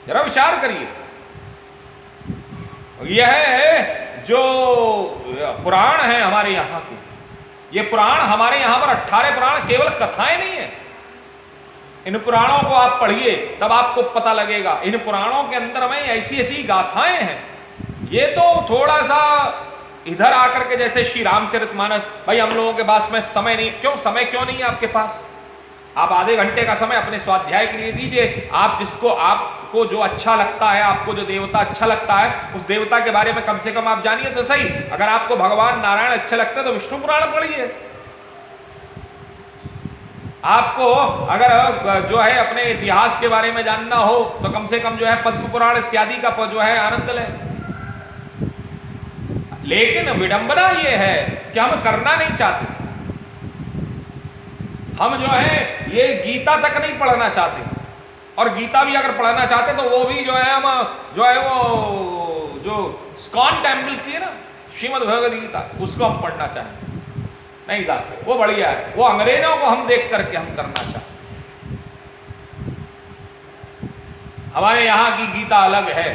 जरा विचार करिए। यह जो पुराण है हमारे यहाँ के, ये पुराण हमारे यहाँ पर 18 पुराण केवल कथाएं नहीं है। इन पुराणों को आप पढ़िए तब आपको पता लगेगा, इन पुराणों के अंदर में ऐसी ऐसी गाथाएं हैं। ये तो थोड़ा सा इधर आकर के, जैसे श्री रामचरितमानस, भाई हम लोगों के पास में समय नहीं, क्यों समय क्यों नहीं है आपके पास? आप आधे घंटे का समय अपने स्वाध्याय के लिए दीजिए। आप जिसको, आपको जो अच्छा लगता है, आपको जो देवता अच्छा लगता है, उस देवता के बारे में कम से कम आप जानिए तो सही। अगर आपको भगवान नारायण अच्छे लगते हैं तो विष्णु पुराण पढ़िए। आपको अगर जो है अपने इतिहास के बारे में जानना हो तो कम से कम जो है पद्म पुराण इत्यादि का जो है आनंद लें। लेकिन विडंबना ये है कि हम करना नहीं चाहते। हम जो है ये गीता तक नहीं पढ़ना चाहते, और गीता भी अगर पढ़ना चाहते तो वो भी जो है हम जो है वो जो स्कॉन टेम्पल की है ना श्रीमद् भगवद गीता, उसको हम पढ़ना चाहें नहीं साहब, वो बढ़िया है। वो अंग्रेजों को हम देख करके हम करना चाहते। हमारे यहां की गीता अलग है,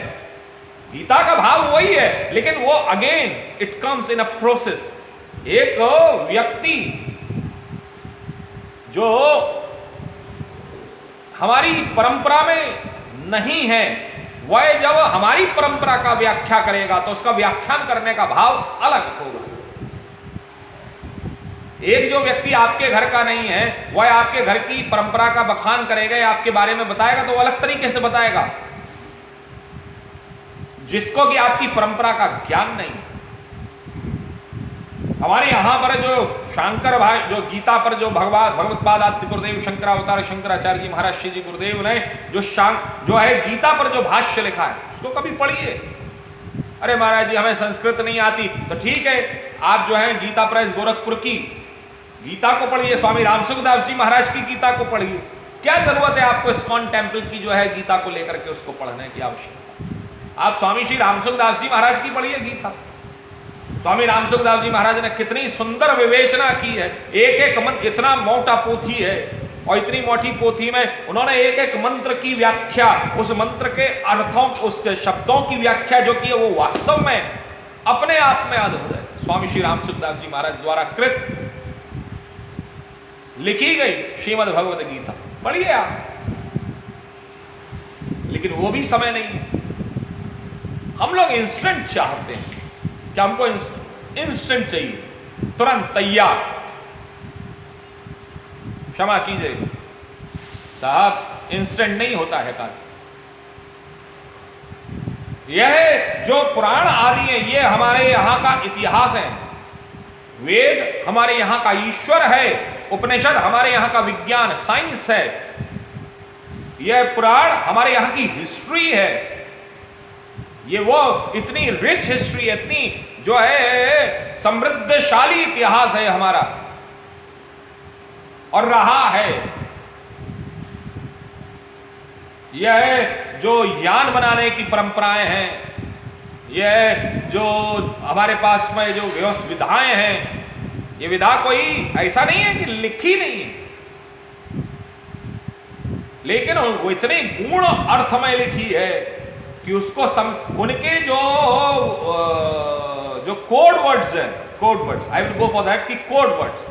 गीता का भाव वही है, लेकिन वो again it comes in a process. एक व्यक्ति जो हमारी परंपरा में नहीं है, वह जब हमारी परंपरा का व्याख्या करेगा तो उसका व्याख्यान करने का भाव अलग होगा। एक जो व्यक्ति आपके घर का नहीं है, वह आपके घर की परंपरा का बखान करेगा या आपके बारे में बताएगा तो वो अलग तरीके से बताएगा। जिसको कि आपकी परंपरा का ज्ञान नहीं। हमारे यहां पर जो शंकर भाई, जो गीता पर जो भगवत्पाद आदि गुरुदेव शंकरावतार शंकराचार्य जी महाराज श्री जी गुरुदेव ने जो है गीता पर जो भाष्य लिखा है उसको कभी पढ़िए। अरे महाराज जी हमें संस्कृत नहीं आती, तो ठीक है, आप जो है गीता प्रेस गोरखपुर की गीता को पढ़िए, स्वामी रामसुखदास जी महाराज की गीता को पढ़िए। क्या जरूरत है आपको इस्कॉन टेम्पल की जो है गीता को लेकर के उसको पढ़ने की आवश्यकता? आप स्वामी श्री रामसुखदास जी महाराज की पढ़िए गीता। स्वामी रामसुखदास जी महाराज ने कितनी सुंदर विवेचना की है। एक एक मंत्र, इतना मोटा पोथी है और इतनी मोटी पोथी में उन्होंने एक एक मंत्र की व्याख्या, उस मंत्र के अर्थों, उसके शब्दों की व्याख्या जो की है वो वास्तव में अपने आप में अद्भुत है। स्वामी श्री रामसुखदास जी महाराज द्वारा कृत लिखी गई श्रीमद् भगवद गीता पढ़िए आप। लेकिन वो भी समय नहीं। हम लोग इंस्टेंट चाहते हैं कि हमको इंस्टेंट चाहिए, तुरंत तैयार। क्षमा कीजिए साहब, इंस्टेंट नहीं होता है कार्य। यह जो पुराण आदि है ये हमारे यहां का इतिहास है। वेद हमारे यहां का ईश्वर है, उपनिषद हमारे यहां का विज्ञान साइंस है, यह पुराण हमारे यहां की हिस्ट्री है। ये वो इतनी रिच हिस्ट्री है, इतनी जो है समृद्धशाली इतिहास है हमारा और रहा है। यह जो यान बनाने की परंपराएं हैं, यह जो हमारे पास में जो व्यवस्थित विधाएं हैं, ये विधा कोई ऐसा नहीं है कि लिखी नहीं है, लेकिन वो इतने गुण अर्थ में लिखी है कि उसको उनके जो कोड वर्ड्स हैं, code words, I will go for that कि कोड वर्ड्स,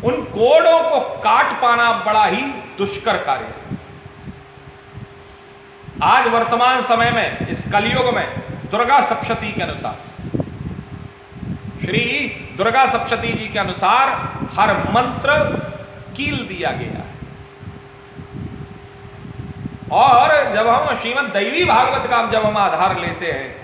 उन कोडों को काट पाना बड़ा ही दुष्कर कार्य है। आज वर्तमान समय में इस कलयुग में दुर्गा सप्तशती के अनुसार, श्री दुर्गा सप्तशती जी के अनुसार हर मंत्र कील दिया गया है। और जब हम श्रीमद् दैवी भागवत का जब हम आधार लेते हैं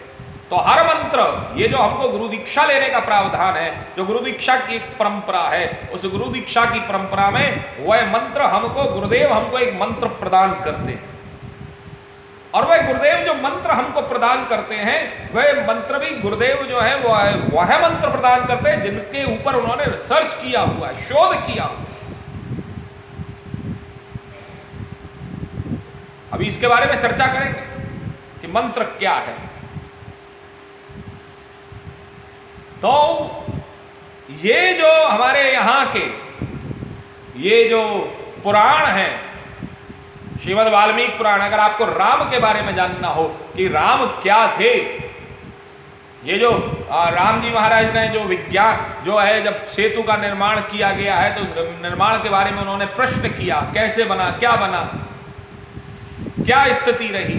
तो हर मंत्र, ये जो हमको गुरु दीक्षा लेने का प्रावधान है, जो गुरु दीक्षा की एक परंपरा है, उस गुरु दीक्षा की परंपरा में वह मंत्र हमको गुरुदेव हमको एक मंत्र प्रदान करते हैं। और वह गुरुदेव जो मंत्र हमको प्रदान करते हैं, वह मंत्र भी गुरुदेव जो है वह मंत्र प्रदान करते हैं जिनके ऊपर उन्होंने रिसर्च किया हुआ है, शोध किया हुआ है। अभी इसके बारे में चर्चा करेंगे कि मंत्र क्या है। तो ये जो हमारे यहां के ये जो पुराण हैं, श्रीमद् वाल्मीकि पुराण, अगर आपको राम के बारे में जानना हो कि राम क्या थे, ये जो राम जी महाराज ने जो विज्ञान जो है, जब सेतु का निर्माण किया गया है तो उस निर्माण के बारे में उन्होंने प्रश्न किया, कैसे बना, क्या स्थिति रही,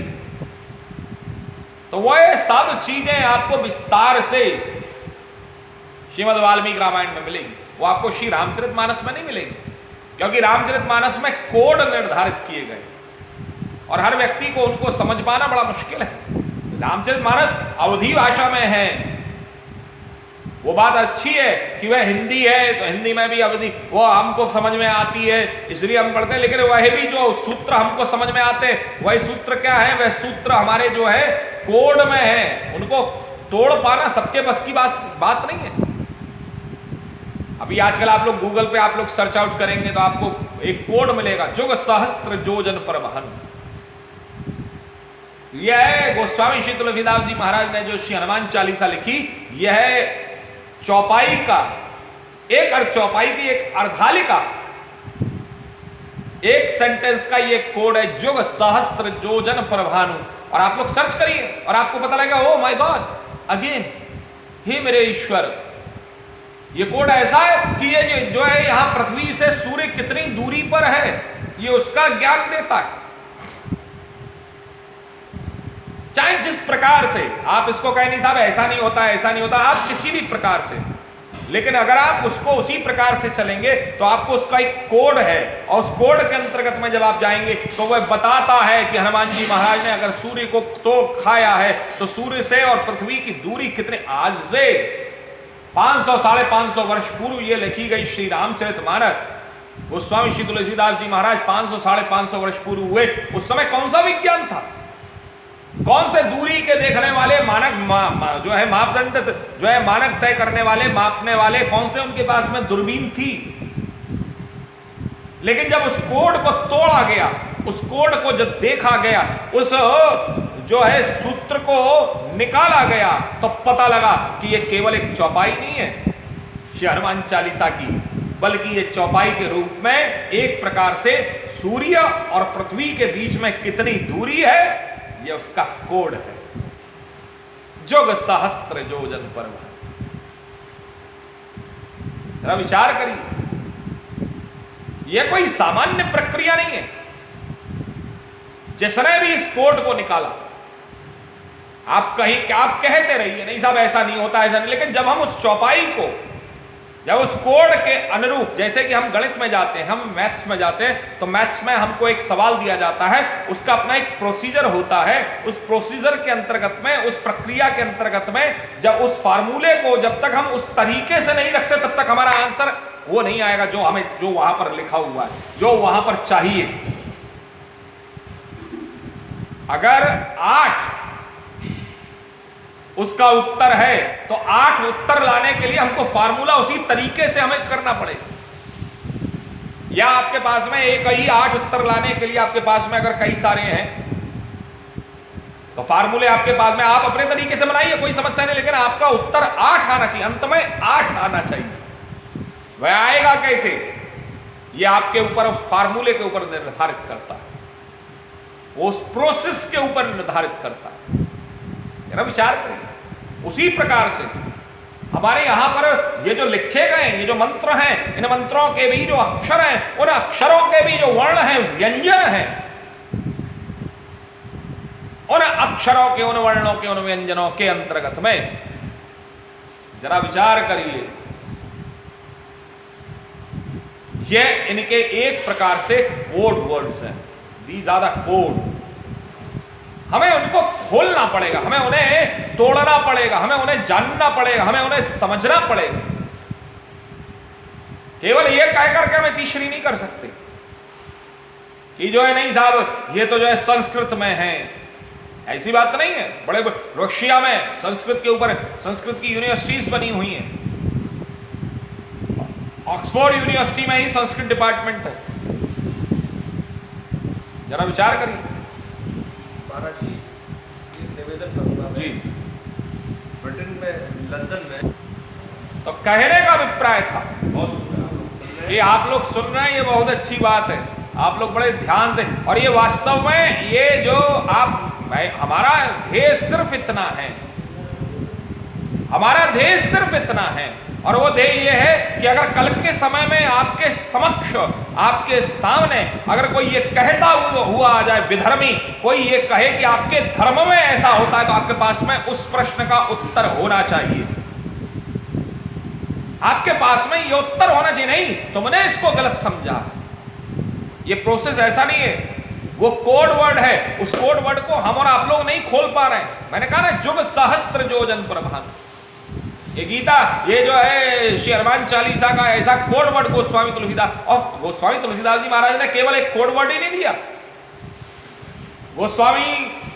तो वह सब चीजें आपको विस्तार से श्रीमद् वाल्मीकि रामायण में मिलेगी। वो आपको श्री रामचरितमानस में नहीं मिलेगी, क्योंकि रामचरितमानस में कोड निर्धारित किए गए और हर व्यक्ति को उनको समझ पाना बड़ा मुश्किल है। रामचरितमानस अवधी भाषा में है, वो बात अच्छी है कि वह हिंदी है तो हिंदी में भी अवधी वो हमको समझ में आती है, इसलिए हम पढ़ते हैं, लेकिन वह भी जो सूत्र हमको समझ में आते हैं, वही सूत्र क्या है, वह सूत्र हमारे जो है कोड में है, उनको तोड़ पाना सबके बस की बात नहीं है। अभी आजकल आप लोग गूगल पे आप लोग सर्च आउट करेंगे तो आपको एक कोड मिलेगा, जुग सहस्त्र योजन पर वहन। यह गोस्वामी श्री तुलसीदास जी महाराज ने जो श्री हनुमान चालीसा लिखी, यह चौपाई का चौपाई की एक अर्धालिका, एक सेंटेंस का ये कोड है, जुग सहस्त्र योजन पर भानु। और आप लोग सर्च करिए और आपको पता लगेगा, ओ माय गॉड, अगेन, हे मेरे ईश्वर, ये कोड ऐसा है कि ये जो है यहां पृथ्वी से सूर्य कितनी दूरी पर है, ये उसका ज्ञान देता है। चाहे जिस प्रकार से आप इसको कहें, नहीं साहब ऐसा नहीं होता, ऐसा नहीं होता, आप किसी भी प्रकार से, लेकिन अगर आप उसको उसी प्रकार से चलेंगे तो आपको उसका एक कोड है, और उस कोड के अंतर्गत में जब आप जाएंगे तो वह बताता है कि हनुमान जी महाराज ने अगर सूर्य को तो खाया है तो सूर्य से और पृथ्वी की दूरी कितने, आज से 500 साढ़े 500 वर्ष पूर्व ये लिखी गई श्री रामचरितमानस, गोस्वामी श्री तुलसीदास जी महाराज 500 साढ़े 500 वर्ष पूर्व हुए। उस समय कौन सा विज्ञान था, कौन से दूरी के देखने वाले मानक जो है मापदंड जो है मानक तय करने वाले, मापने वाले, कौन से उनके पास में दूरबीन थी। लेकिन जब उस कोड को तोड़ा गया, उस कोड को जब देखा गया, उस जो है सूत्र को निकाला गया, तो पता लगा कि ये केवल एक चौपाई नहीं है श्री हनुमान चालीसा की, बल्कि ये चौपाई के रूप में एक प्रकार से सूर्य और पृथ्वी के बीच में कितनी दूरी है, ये उसका कोड है। जुग सहस्त्र योजन पर। जरा विचार करिए, यह कोई सामान्य प्रक्रिया नहीं है। जिसने भी इस कोड को निकाला, आप कहते रहिए नहीं साहब ऐसा नहीं होता, ऐसा नहीं, लेकिन जब हम उस चौपाई को, जब उस कोड के अनुरूप, जैसे कि हम गणित में जाते हैं, हम मैथ्स में जाते हैं, तो मैथ्स में हमको एक सवाल दिया जाता है, उसका अपना एक प्रोसीजर होता है, उस प्रोसीजर के अंतर्गत में, उस प्रक्रिया के अंतर्गत में, जब उस फार्मूले को जब तक हम उस तरीके से नहीं रखते तब तक हमारा आंसर वो नहीं आएगा जो वहां पर लिखा हुआ है, जो वहां पर चाहिए। अगर 8 उसका उत्तर है तो 8 उत्तर लाने के लिए हमको फार्मूला उसी तरीके से हमें करना पड़ेगा। या आपके पास में एक ही 8 उत्तर लाने के लिए आपके पास में अगर कई सारे हैं तो फार्मूले आपके पास में, आप अपने तरीके से बनाइए, कोई समस्या नहीं, लेकिन आपका उत्तर 8 आना चाहिए, अंत में 8 आना चाहिए। वह आएगा कैसे, यह आपके ऊपर, उस फार्मूले के ऊपर निर्धारित करता है, वो उस प्रोसेस के ऊपर निर्धारित करता है। विचार करिए, उसी प्रकार से हमारे यहां पर ये जो लिखे गए, ये जो मंत्र हैं, इन मंत्रों के भी जो अक्षर हैं, उन अक्षरों के भी जो वर्ण हैं, व्यंजन हैं, उन अक्षरों के, उन वर्णों के, उन व्यंजनों के अंतर्गत में जरा विचार करिए, ये इनके एक प्रकार से कोड वर्ड्स हैं, दीज आर द कोड। हमें उनको खोलना पड़ेगा, हमें उन्हें तोड़ना पड़ेगा, हमें उन्हें जानना पड़ेगा, हमें उन्हें समझना पड़ेगा। केवल ये कह करके हमें तीसरी नहीं कर सकते कि जो है नहीं साहब ये तो जो है संस्कृत में है, ऐसी बात नहीं है। बड़े रशिया में संस्कृत के ऊपर संस्कृत की यूनिवर्सिटीज बनी हुई हैं, ऑक्सफोर्ड यूनिवर्सिटी में ही संस्कृत डिपार्टमेंट है। जरा विचार करिए। महाराज जी, निवेदन करूंगा जी, ब्रिटेन में, लंदन में, तो कहने का अभिप्राय था कि आप लोग सुन रहे हैं, ये बहुत अच्छी बात है, आप लोग बड़े ध्यन से, और ये वास्तव में ये जो आप, हमारा ध्येय सिर्फ इतना है, हमारा ध्येय सिर्फ इतना है, और वो ध्येय ये है कि अगर कल के समय में आपके समक्ष, आपके सामने अगर कोई ये कहता हुआ आ जाए, विधर्मी कोई ये कहे कि आपके धर्म में ऐसा होता है, तो आपके पास में उस प्रश्न का उत्तर होना चाहिए। आपके पास में ये उत्तर होना चाहिए, नहीं तुमने इसको गलत समझा। ये प्रोसेस ऐसा नहीं है, वो कोड वर्ड है, उस कोड वर्ड को हम और आप लोग नहीं खोल पा रहे हैं। मैंने कहा ना, जुग सहस्त्र योजन प्रभान, ये गीता, ये जो है श्री हनुमान चालीसा का ऐसा कोड वर्ड गोस्वामी तुलसीदास, और गोस्वामी तुलसीदास जी महाराज ने केवल एक कोड वर्ड ही नहीं दिया। गोस्वामी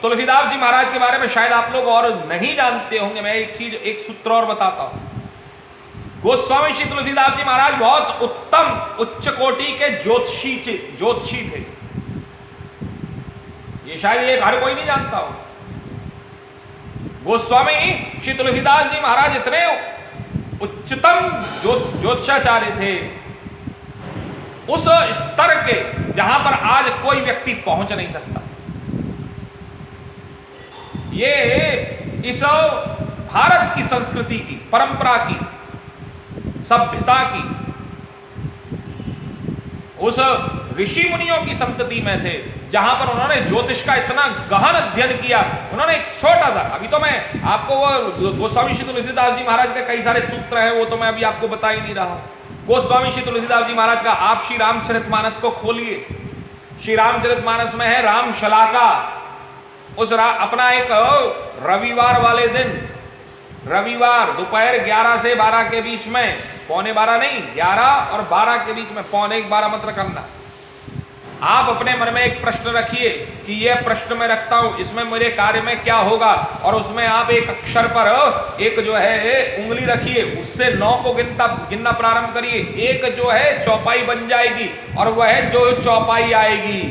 तुलसीदास जी महाराज के बारे में शायद आप लोग और नहीं जानते होंगे। मैं एक चीज, एक सूत्र और बताता हूं। गोस्वामी श्री तुलसीदास जी महाराज बहुत उत्तम उच्च कोटि के ज्योतिषी थे। ये शायद ये हर कोई नहीं जानता हो। गोस्वामी श्री तुलसीदास जी महाराज इतने उच्चतम ज्योतिषाचार्य थे, उस स्तर के जहां पर आज कोई व्यक्ति पहुंच नहीं सकता। ये इस भारत की संस्कृति की, परंपरा की, सभ्यता की, उस ऋषि मुनियों की संतति में थे, जहां पर उन्होंने ज्योतिष का इतना गहन अध्ययन किया। उन्होंने एक छोटा सा, अभी तो मैं आपको वो गोस्वामी श्री तुलसीदास जी महाराज के कई सारे सूत्र हैं, वो तो मैं अभी आपको बता ही नहीं रहा हूं। गोस्वामी श्री तुलसीदास जी महाराज का आप श्री रामचरितमानस को खोलिए। श्री रामचरितमानस में है राम शलाका। उस अपना एक रविवार वाले दिन, रविवार दोपहर 11 से 12 के बीच में, पौने 12 नहीं, 11 और 12 के बीच में, पौने 12 मत रखना। आप अपने मन में एक प्रश्न रखिए कि यह प्रश्न मैं रखता हूं, इसमें मेरे कार्य में क्या होगा, और उसमें आप एक अक्षर पर एक जो है उंगली रखिए, उससे 9 को गिनना प्रारंभ करिए। एक जो है चौपाई बन जाएगी, और वह जो चौपाई आएगी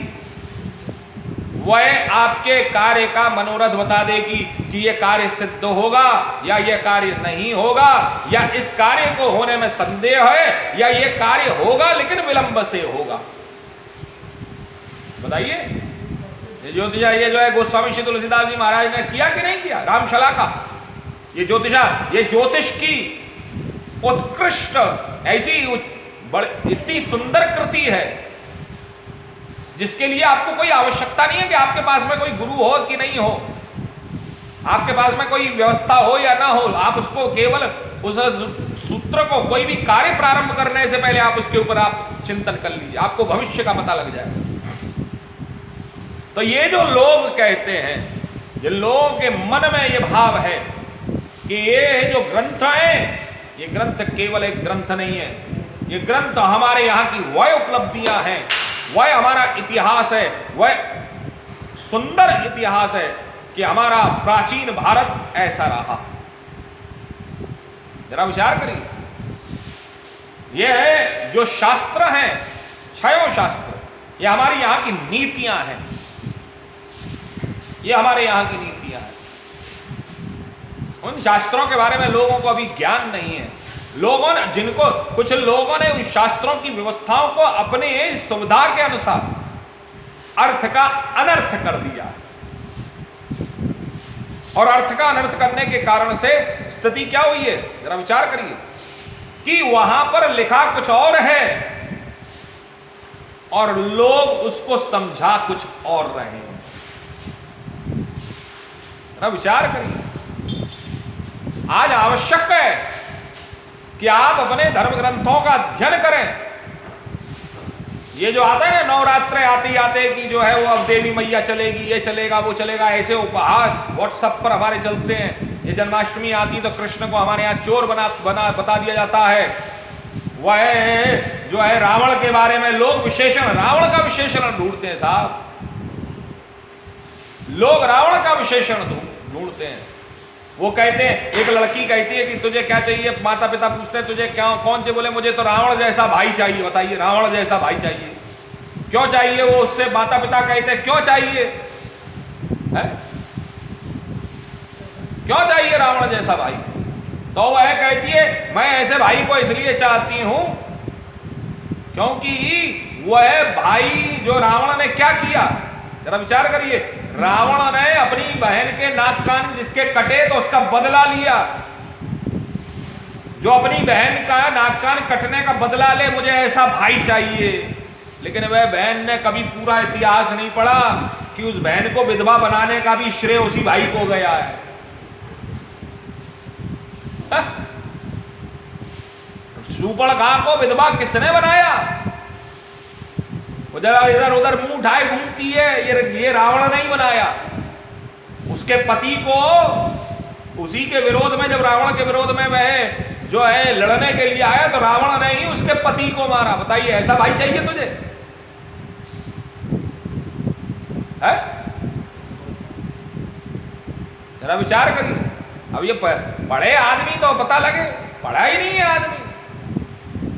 वह आपके कार्य का मनोरथ बता देगी कि यह कार्य सिद्ध होगा या यह कार्य नहीं होगा, या इस कार्य को होने में संदेह है, या यह कार्य होगा लेकिन विलंब से होगा। बताइए, ये ज्योतिषा, ये जो है गोस्वामी श्री तुलसीदास जी महाराज ने किया कि नहीं किया? रामशला का ये ज्योतिषा, ये ज्योतिष की उत्कृष्ट ऐसी इतनी सुंदर कृति है, जिसके लिए आपको कोई आवश्यकता नहीं है कि आपके पास में कोई गुरु हो कि नहीं हो, आपके पास में कोई व्यवस्था हो या ना हो। आप उसको केवल उस सूत्र को, कोई भी कार्य प्रारंभ करने से पहले आप उसके ऊपर आप चिंतन कर लीजिए, आपको भविष्य का पता लग जाएगा। तो ये जो लोग कहते हैं, ये लोगों के मन में ये भाव है कि ये जो ग्रंथ है, ये ग्रंथ केवल एक ग्रंथ नहीं है, ये ग्रंथ हमारे यहाँ की वह उपलब्धियां हैं, वह हमारा इतिहास है, वह सुंदर इतिहास है कि हमारा प्राचीन भारत ऐसा रहा। जरा विचार करिए, ये है जो शास्त्र हैं, छयों शास्त्र, ये हमारी यहाँ की नीतियां हैं, ये हमारे यहाँ की नीतियां हैं। उन शास्त्रों के बारे में लोगों को अभी ज्ञान नहीं है। लोगों ने, जिनको, कुछ लोगों ने उन शास्त्रों की व्यवस्थाओं को अपने सुविधा के अनुसार अर्थ का अनर्थ कर दिया, और अर्थ का अनर्थ करने के कारण से स्थिति क्या हुई है, जरा विचार करिए कि वहां पर लिखा कुछ और है और लोग उसको समझा कुछ और रहे हैं। जरा विचार करिए, आज आवश्यक है कि आप अपने धर्म ग्रंथों का अध्ययन करें। ये जो आता है ना, नवरात्र आते आते कि जो है वो अब देवी मैया चलेगी, ये चलेगा, वो चलेगा, ऐसे उपहास व्हाट्सएप पर हमारे चलते हैं। ये जन्माष्टमी आती तो कृष्ण को हमारे यहाँ चोर बना बता दिया जाता है। वह जो है रावण के बारे में लोग विशेषण, रावण का विशेषण ढूंढते हैं साहब, लोग रावण का विशेषण ढूंढते हैं। वो कहते हैं, एक लड़की कहती है कि तुझे क्या चाहिए, माता पिता पूछते हैं तुझे क्या, कौन से, बोले मुझे तो रावण जैसा भाई चाहिए। बताइए, रावण जैसा भाई चाहिए, क्यों चाहिए? वो उससे माता पिता कहते हैं क्यों चाहिए है? क्यों चाहिए रावण जैसा भाई? तो वह कहती है मैं ऐसे भाई को इसलिए चाहती हूं क्योंकि वह भाई जो रावण ने क्या किया, जरा विचार करिए। रावण ने अपनी बहन के नाक कान जिसके कटे तो उसका बदला लिया। जो अपनी बहन का नाक कान कटने का बदला ले, मुझे ऐसा भाई चाहिए। लेकिन वह बहन ने कभी पूरा इतिहास नहीं पढ़ा कि उस बहन को विधवा बनाने का भी श्रेय उसी भाई को गया है। शूर्पणखा को विधवा किसने बनाया? वो जरा इधर उधर मुंह उठाए घूमती है, ये रावण नहीं बनाया। उसके पति को उसी के विरोध में, जब रावण के विरोध में वह जो है लड़ने के लिए आया, तो रावण ने ही उसके पति को मारा। बताइए, ऐसा भाई चाहिए तुझे? है? जरा विचार करिए। अब ये पढ़े आदमी तो पता लगे, पढ़ा ही नहीं है आदमी।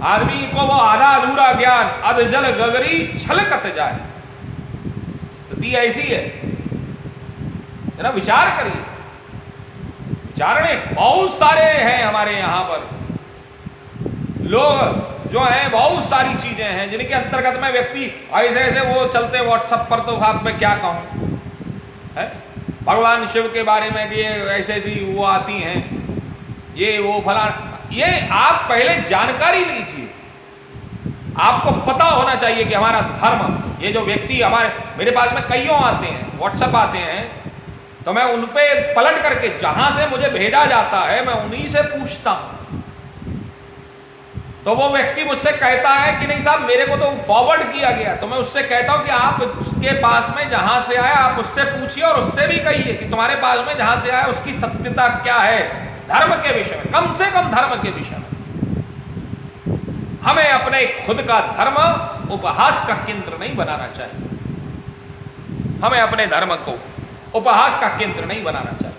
आदमी को वो आधा अधूरा ज्ञान, अध जल गगरी छलकत जाए, स्थिति ऐसी है। जरा विचार करिए। विचारणे बहुत सारे हैं हमारे यहां पर लोग जो हैं, बहुत सारी चीजें हैं जिनके अंतर्गत में व्यक्ति ऐसे ऐसे वो चलते व्हाट्सएप पर, तो आप मैं क्या कहूं है, भगवान शिव के बारे में ये ऐसे ऐसी वो आती हैं, ये वो फलान। ये आप पहले जानकारी लीजिए। आपको पता होना चाहिए कि हमारा धर्म, ये जो व्यक्ति मेरे पास में कईयों आते हैं, व्हाट्सएप आते हैं, तो मैं उन पे पलट करके जहां से मुझे भेजा जाता है मैं उन्हीं से पूछता हूं। तो वो व्यक्ति मुझसे कहता है कि नहीं साहब मेरे को तो फॉरवर्ड किया गया, तो मैं उससे कहता हूं कि आप उसके पास में जहां से आया आप उससे पूछिए और उससे भी कहिए कि तुम्हारे पास में जहां से आया उसकी सत्यता क्या है धर्म के विषय में, कम से कम धर्म के विषय में। हमें अपने खुद का धर्म उपहास का केंद्र नहीं बनाना चाहिए। हमें अपने धर्म को उपहास का केंद्र नहीं बनाना चाहिए।